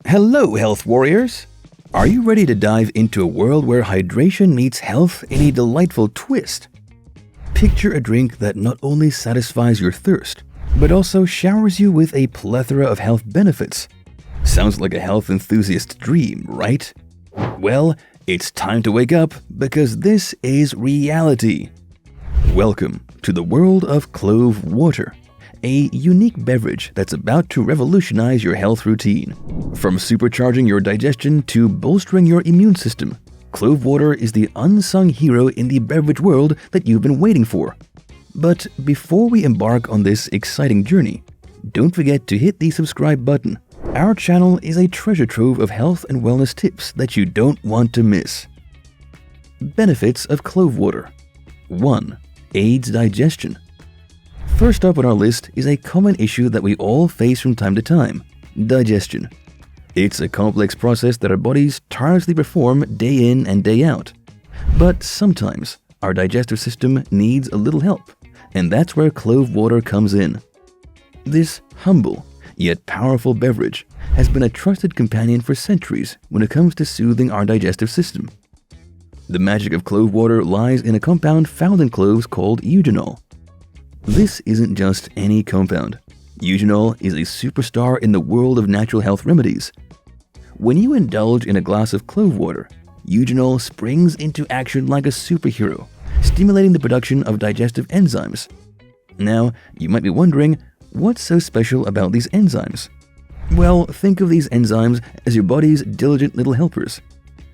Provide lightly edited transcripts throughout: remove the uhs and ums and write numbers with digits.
Hello, health warriors! Are you ready to dive into a world where hydration meets health in a delightful twist? Picture a drink that not only satisfies your thirst, but also showers you with a plethora of health benefits. Sounds like a health enthusiast's dream, right? Well, it's time to wake up because this is reality. Welcome to the world of Clove water, a unique beverage that's about to revolutionize your health routine. From supercharging your digestion to bolstering your immune system, Clove water is the unsung hero in the beverage world that you've been waiting for. But before we embark on this exciting journey, don't forget to hit the subscribe button. Our channel is a treasure trove of health and wellness tips that you don't want to miss. Benefits of Clove water. 1. Aids digestion. First up on our list is a common issue that we all face from time to time: digestion. It's a complex process that our bodies tirelessly perform day in and day out. But sometimes our digestive system needs a little help, and that's where Clove water comes in. This humble yet powerful beverage has been a trusted companion for centuries when it comes to soothing our digestive system. The magic of Clove water lies in a compound found in cloves called eugenol. This isn't just any compound. Eugenol is a superstar in the world of natural health remedies. When you indulge in a glass of Clove water, eugenol springs into action like a superhero, stimulating the production of digestive enzymes. Now, you might be wondering, what's so special about these enzymes? Well, think of these enzymes as your body's diligent little helpers.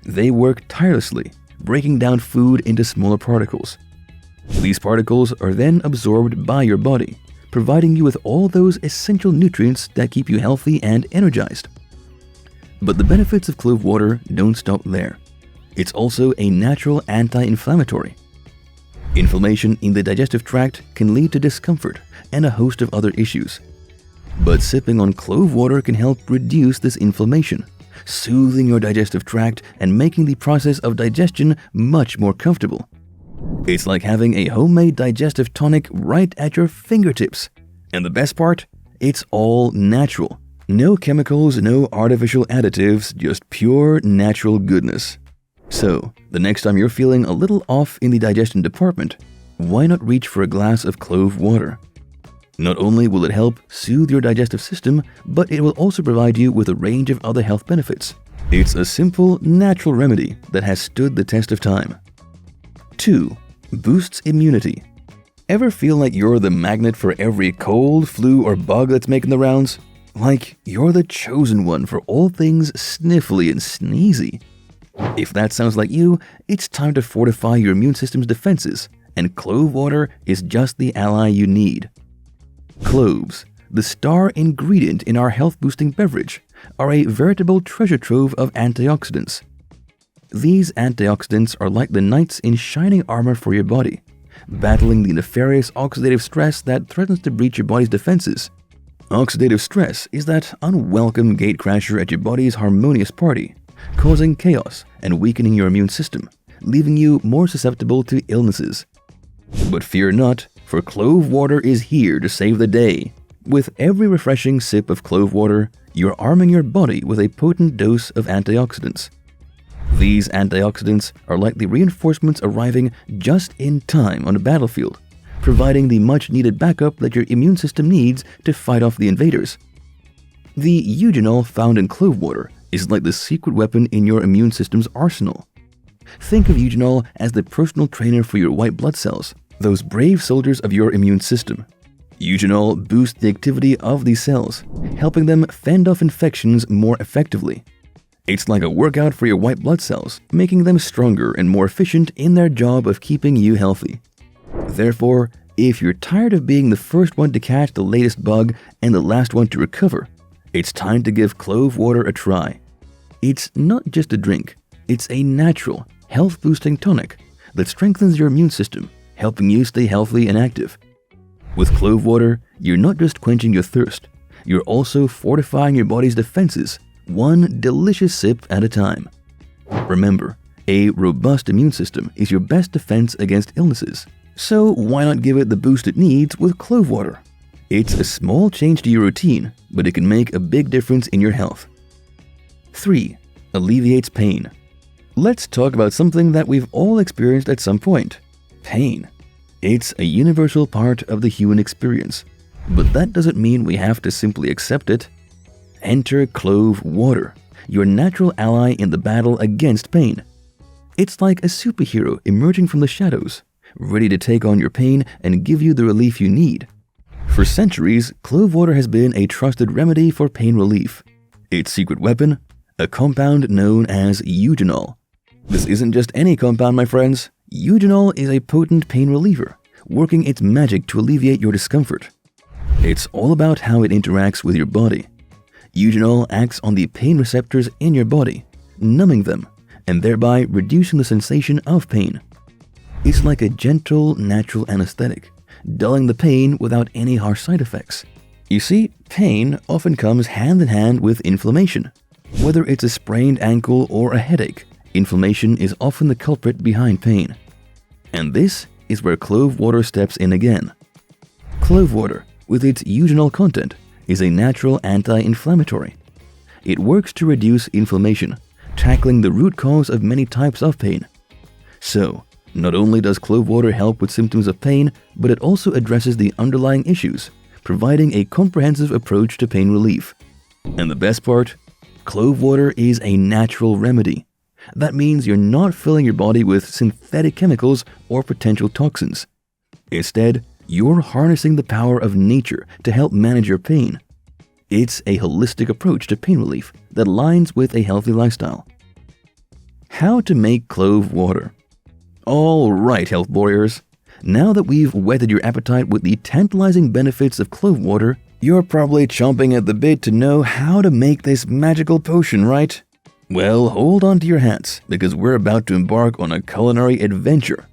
They work tirelessly, breaking down food into smaller particles. These particles are then absorbed by your body, providing you with all those essential nutrients that keep you healthy and energized. But the benefits of Clove water don't stop there. It's also a natural anti-inflammatory. Inflammation in the digestive tract can lead to discomfort and a host of other issues. But sipping on Clove water can help reduce this inflammation, soothing your digestive tract and making the process of digestion much more comfortable. It's like having a homemade digestive tonic right at your fingertips. And the best part? It's all natural. No chemicals, no artificial additives, just pure natural goodness. So, the next time you're feeling a little off in the digestion department, why not reach for a glass of Clove water? Not only will it help soothe your digestive system, but it will also provide you with a range of other health benefits. It's a simple, natural remedy that has stood the test of time. 2. Boosts immunity. Ever feel like you're the magnet for every cold, flu, or bug that's making the rounds? Like you're the chosen one for all things sniffly and sneezy? If that sounds like you, it's time to fortify your immune system's defenses, and Clove water is just the ally you need. Cloves, the star ingredient in our health-boosting beverage, are a veritable treasure trove of antioxidants. These antioxidants are like the knights in shining armor for your body, battling the nefarious oxidative stress that threatens to breach your body's defenses. Oxidative stress is that unwelcome gatecrasher at your body's harmonious party, causing chaos and weakening your immune system, leaving you more susceptible to illnesses. But fear not, for Clove water is here to save the day. With every refreshing sip of Clove water, you're arming your body with a potent dose of antioxidants. These antioxidants are like the reinforcements arriving just in time on the battlefield, providing the much-needed backup that your immune system needs to fight off the invaders. The eugenol found in Clove water is like the secret weapon in your immune system's arsenal. Think of eugenol as the personal trainer for your white blood cells, those brave soldiers of your immune system. Eugenol boosts the activity of these cells, helping them fend off infections more effectively. It's like a workout for your white blood cells, making them stronger and more efficient in their job of keeping you healthy. Therefore, if you're tired of being the first one to catch the latest bug and the last one to recover, it's time to give Clove water a try. It's not just a drink, it's a natural, health-boosting tonic that strengthens your immune system, helping you stay healthy and active. With Clove water, you're not just quenching your thirst, you're also fortifying your body's defenses, one delicious sip at a time. Remember, a robust immune system is your best defense against illnesses. So why not give it the boost it needs with Clove water? It's a small change to your routine, but it can make a big difference in your health. 3. Alleviates pain. Let's talk about something that we've all experienced at some point. Pain. It's a universal part of the human experience, but that doesn't mean we have to simply accept it. Enter Clove water, your natural ally in the battle against pain. It's like a superhero emerging from the shadows, ready to take on your pain and give you the relief you need. For centuries, clove water has been a trusted remedy for pain relief. Its secret weapon? A compound known as eugenol. This isn't just any compound, my friends. Eugenol is a potent pain reliever, working its magic to alleviate your discomfort. It's all about how it interacts with your body. Eugenol acts on the pain receptors in your body, numbing them, and thereby reducing the sensation of pain. It's like a gentle, natural anesthetic, dulling the pain without any harsh side effects. You see, pain often comes hand in hand with inflammation. Whether it's a sprained ankle or a headache, inflammation is often the culprit behind pain. And this is where clove water steps in again. Clove water, with its eugenol content, is a natural anti-inflammatory. It works to reduce inflammation, tackling the root cause of many types of pain. So, not only does clove water help with symptoms of pain, but it also addresses the underlying issues, providing a comprehensive approach to pain relief. And the best part? Clove water is a natural remedy. That means you're not filling your body with synthetic chemicals or potential toxins. Instead, you're harnessing the power of nature to help manage your pain. It's a holistic approach to pain relief that aligns with a healthy lifestyle. How to make clove water. All right, health warriors. Now that we've whetted your appetite with the tantalizing benefits of clove water, you're probably chomping at the bit to know how to make this magical potion, right? Well, hold on to your hats, because we're about to embark on a culinary adventure.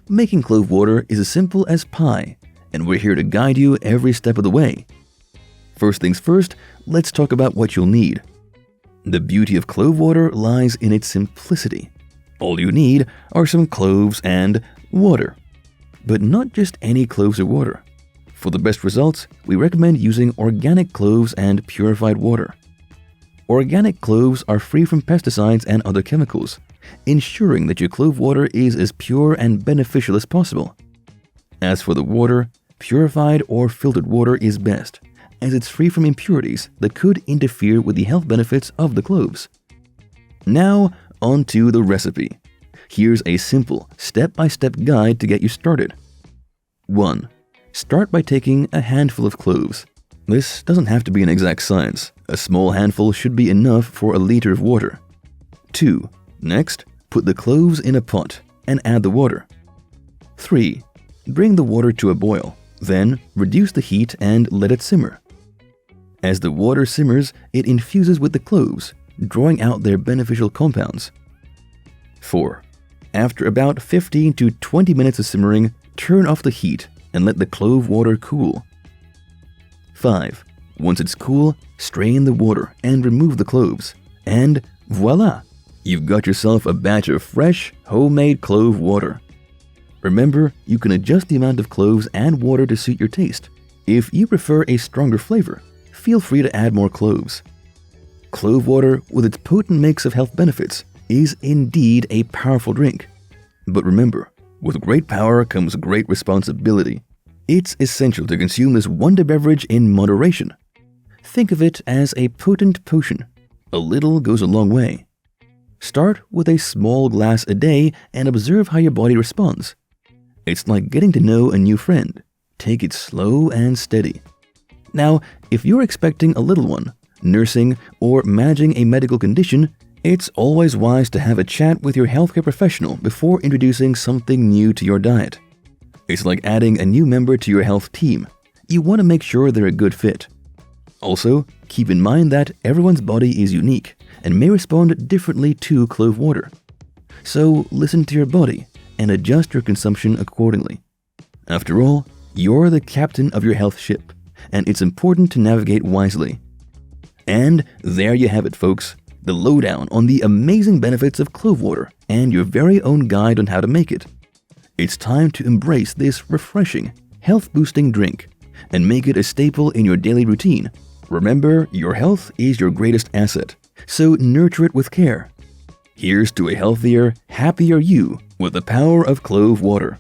Making clove water is as simple as pie, and we're here to guide you every step of the way. First things first, let's talk about what you'll need. The beauty of clove water lies in its simplicity. All you need are some cloves and water. But not just any cloves or water. For the best results, we recommend using organic cloves and purified water. Organic cloves are free from pesticides and other chemicals, ensuring that your clove water is as pure and beneficial as possible. As for the water, purified or filtered water is best, as it's free from impurities that could interfere with the health benefits of the cloves. Now, on to the recipe. Here's a simple, step-by-step guide to get you started. 1. Start by taking a handful of cloves. This doesn't have to be an exact science. A small handful should be enough for a liter of water. 2. Next, put the cloves in a pot and add the water. 3. Bring the water to a boil. Then, reduce the heat and let it simmer. As the water simmers, it infuses with the cloves, drawing out their beneficial compounds. 4. After about 15 to 20 minutes of simmering, turn off the heat and let the clove water cool. 5. Once it's cool, strain the water and remove the cloves. And voila! You've got yourself a batch of fresh, homemade clove water. Remember, you can adjust the amount of cloves and water to suit your taste. If you prefer a stronger flavor, feel free to add more cloves. Clove water, with its potent mix of health benefits, is indeed a powerful drink. But remember, with great power comes great responsibility. It's essential to consume this wonder beverage in moderation. Think of it as a potent potion. A little goes a long way. Start with a small glass a day and observe how your body responds. It's like getting to know a new friend. Take it slow and steady. Now, if you're expecting a little one, nursing, or managing a medical condition, it's always wise to have a chat with your healthcare professional before introducing something new to your diet. It's like adding a new member to your health team. You want to make sure they're a good fit. Also, keep in mind that everyone's body is unique and may respond differently to clove water. So listen to your body and adjust your consumption accordingly. After all, you're the captain of your health ship, and it's important to navigate wisely. And there you have it, folks. The lowdown on the amazing benefits of clove water and your very own guide on how to make it. It's time to embrace this refreshing, health-boosting drink and make it a staple in your daily routine. Remember, your health is your greatest asset, So nurture it with care. Here's to a healthier, happier you with the power of clove water.